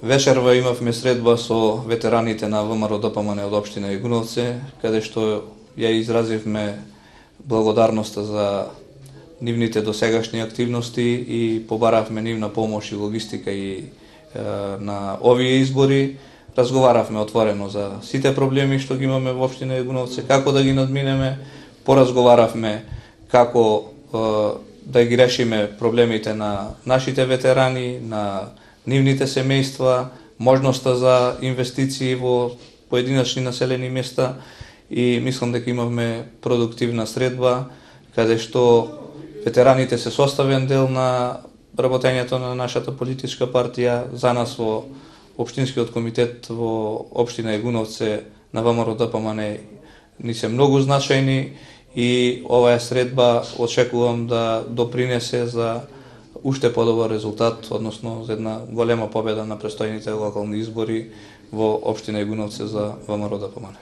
Вечерва имавме средба со ветераните на ВМРО ДПМН од општина Игуновци, каде што ја изразивме благодарноста за нивните досегашни активности и побаравме нивна помош и логистика и на овие избори. Разговаравме отворено за сите проблеми што ги имаме во општина Игуновци, како да ги надминеме, поразговаравме како да ги решиме проблемите на нашите ветерани, на нивните семејства, можноста за инвестиции во поединачни населени места и мислам дека имавме продуктивна средба, каде што ветераните се составен дел на работењето на нашата политичка партија. За нас во Општинскиот комитет во општина Игуновци на ВМРО ДПМН ни се многу значајни и оваа средба очекувам да допринесе за уште подобар резултат, односно за една голема победа на престојните локални избори во општина Игуновци за ВМРО ДПМН.